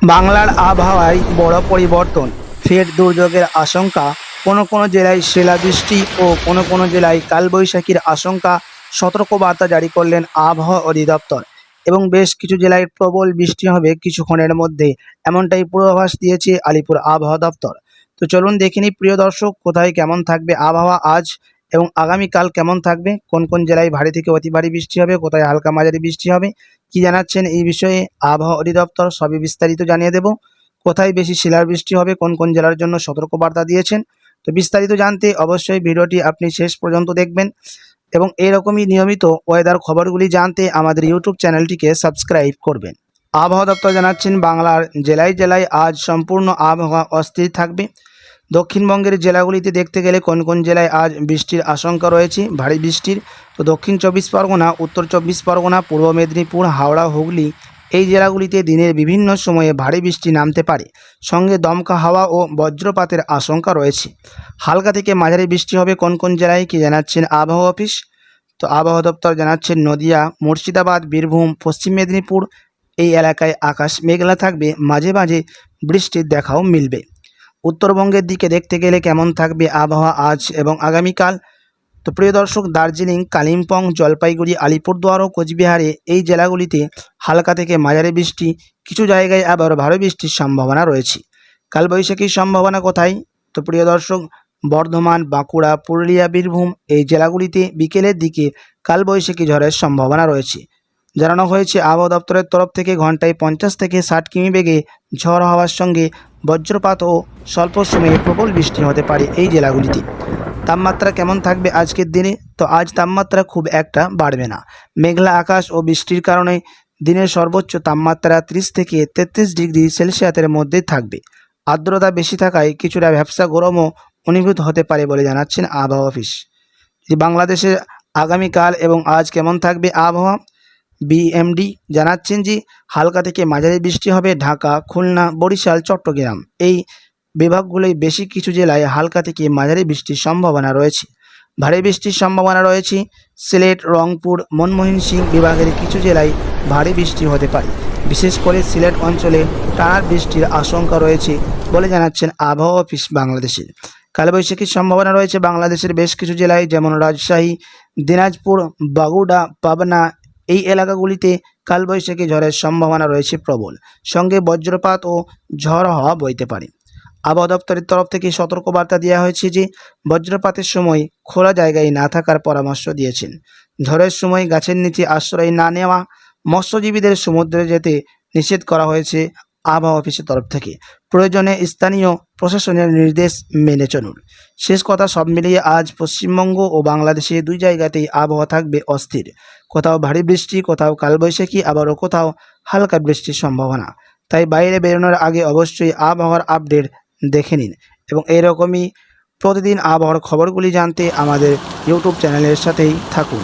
বাংলার আবহাওয়ায় বড় পরিবর্তন, ফের দুর্যোগের আশঙ্কা। কোনো কোনো জেলায় শিলাবৃষ্টি ও কোনো কোনো জেলায় কালবৈশাখীর আশঙ্কা। সতর্কবার্তা জারি করলেন আবহাওয়া অধিদপ্তর। এবং বেশ কিছু জেলায় প্রবল বৃষ্টি হবে কিছুক্ষণের মধ্যে, এমনটাই পূর্বাভাস দিয়েছে আলিপুর আবহাওয়া দপ্তর। তো চলুন দেখে নিই প্রিয় দর্শক, কোথায় কেমন থাকবে আবহাওয়া আজ এবং আগামীকাল কেমন থাকবে, কোন কোন জেলায় ভারী থেকে অতি ভারী বৃষ্টি হবে, কোথায় হালকা মাঝারি বৃষ্টি হবে, কি জানাচ্ছেন এই বিষয়ে আবহাওয়া অধিদপ্তর সবই বিস্তারিত জানিয়ে দেব। কোথায় বেশি শিলাবৃষ্টি হবে, কোন কোন জেলার জন্য সতর্কবার্তা দিয়েছেন। তো বিস্তারিত জানতে অবশ্যই ভিডিওটি আপনি শেষ পর্যন্ত দেখবেন এবং এরকমই নিয়মিত ওয়েদার খবরগুলি জানতে আমাদের ইউটিউব চ্যানেলটিকে সাবস্ক্রাইব করবেন। আবহাওয়া দপ্তর জানাচ্ছেন বাংলার জেলায় জেলায় আজ সম্পূর্ণ আবহাওয়া অস্থির থাকবে। দক্ষিণবঙ্গের জেলাগুলিতে দেখতে গেলে কোন কোন জেলায় আজ বৃষ্টির আশঙ্কা রয়েছে, ভারী বৃষ্টির। তো দক্ষিণ চব্বিশ পরগনা, উত্তর চব্বিশ পরগনা, পূর্ব মেদিনীপুর, হাওড়া, হুগলি এই জেলাগুলিতে দিনের বিভিন্ন সময়ে ভারী বৃষ্টি নামতে পারে, সঙ্গে দমকা হাওয়া ও বজ্রপাতের আশঙ্কা রয়েছে। হালকা থেকে মাঝারি বৃষ্টি হবে কোন কোন জেলায়, কি জানাচ্ছেন আবহাওয়া অফিস। তো আবহাওয়া দপ্তর জানাচ্ছেন নদিয়া, মুর্শিদাবাদ, বীরভূম, পশ্চিম মেদিনীপুর এই এলাকায় আকাশ মেঘলা থাকবে, মাঝে মাঝে বৃষ্টির দেখাও মিলবে। উত্তরবঙ্গের দিকে দেখতে গেলে কেমন থাকবে আবহাওয়া আজ এবং আগামীকাল। তো প্রিয় দর্শক, দার্জিলিং, কালিম্পং, জলপাইগুড়ি, আলিপুরদুয়ার ও কোচবিহারে এই জেলাগুলিতে হালকা থেকে মাঝারি বৃষ্টি, কিছু জায়গায় আবার ভারী বৃষ্টির সম্ভাবনা রয়েছে। কালবৈশাখীর সম্ভাবনা কোথায়? তো প্রিয় দর্শক, বর্ধমান, বাঁকুড়া, পুরুলিয়া, বীরভূম এই জেলাগুলিতে বিকেলের দিকে কালবৈশাখী ঝড়ের সম্ভাবনা রয়েছে। জানানো হয়েছে আবহাওয়া দপ্তরের তরফ থেকে ঘন্টায় 50 থেকে 60 কিমি বেগে ঝড় হওয়ার সঙ্গে বজ্রপাত ও স্বল্প সময়ে প্রবল বৃষ্টি হতে পারে এই জেলাগুলিতে। তাপমাত্রা কেমন থাকবে আজকের দিনে? তো আজ তাপমাত্রা খুব একটা বাড়বে না। মেঘলা আকাশ ও বৃষ্টির কারণে দিনের সর্বোচ্চ তাপমাত্রা 30 থেকে 33 ডিগ্রি সেলসিয়াসের মধ্যে থাকবে। আর্দ্রতা বেশি থাকায় কিছুটা ভ্যাপসা গরমও অনুভূত হতে পারে বলে জানাচ্ছেন আবহাওয়া অফিস। বাংলাদেশের আগামীকাল এবং আজ কেমন থাকবে আবহাওয়া, বিএমডি জানাচ্ছেন যে হালকা থেকে মাঝারি বৃষ্টি হবে ঢাকা, খুলনা, বরিশাল, চট্টগ্রাম এই বিভাগগুলোই বেশি কিছু জেলায় হালকা থেকে মাঝারি বৃষ্টির সম্ভাবনা রয়েছে। ভারী বৃষ্টির সম্ভাবনা রয়েছে সিলেট, রংপুর, ময়মনসিংহ বিভাগের কিছু জেলায় ভারী বৃষ্টি হতে পারে। বিশেষ করে সিলেট অঞ্চলে টানা বৃষ্টির আশঙ্কা রয়েছে বলে জানাচ্ছেন আবহাওয়া অফিস বাংলাদেশের। কালবৈশাখীর সম্ভাবনা রয়েছে বাংলাদেশের বেশ কিছু জেলায়, যেমন রাজশাহী, দিনাজপুর, বাগুড়া, পাবনা এই এলাকাগুলিতে কালবৈশাখী ঝড়ের সম্ভাবনা রয়েছে প্রবল, সঙ্গে বজ্রপাত ও ঝড় হওয়া বইতে পারে। আবহাওয়া দপ্তরের তরফ থেকে সতর্কবার্তা দেওয়া হয়েছে যে বজ্রপাতের সময় খোলা জায়গায় না থাকার পরামর্শ দিয়েছেন। ঝড়ের সময় গাছের নিচে আশ্রয় না নেওয়া, মৎস্যজীবীদের সমুদ্রে যেতে নিষেধ করা হয়েছে আবহাওয়া অফিসের তরফ থেকে। প্রয়োজনে স্থানীয় প্রশাসনের নির্দেশ মেনে চলুন। শেষ কথা, সব মিলিয়ে আজ পশ্চিমবঙ্গ ও বাংলাদেশে দুই জায়গাতেই আবহাওয়া থাকবে অস্থির। কোথাও ভারী বৃষ্টি, কোথাও কালবৈশাখী, আবারও কোথাও হালকা বৃষ্টির সম্ভাবনা। তাই বাইরে বেরোনোর আগে অবশ্যই আবহাওয়ার আপডেট দেখে নিন এবং এরকমই প্রতিদিন আবহাওয়ার খবরগুলি জানতে আমাদের ইউটিউব চ্যানেলের সাথেই থাকুন।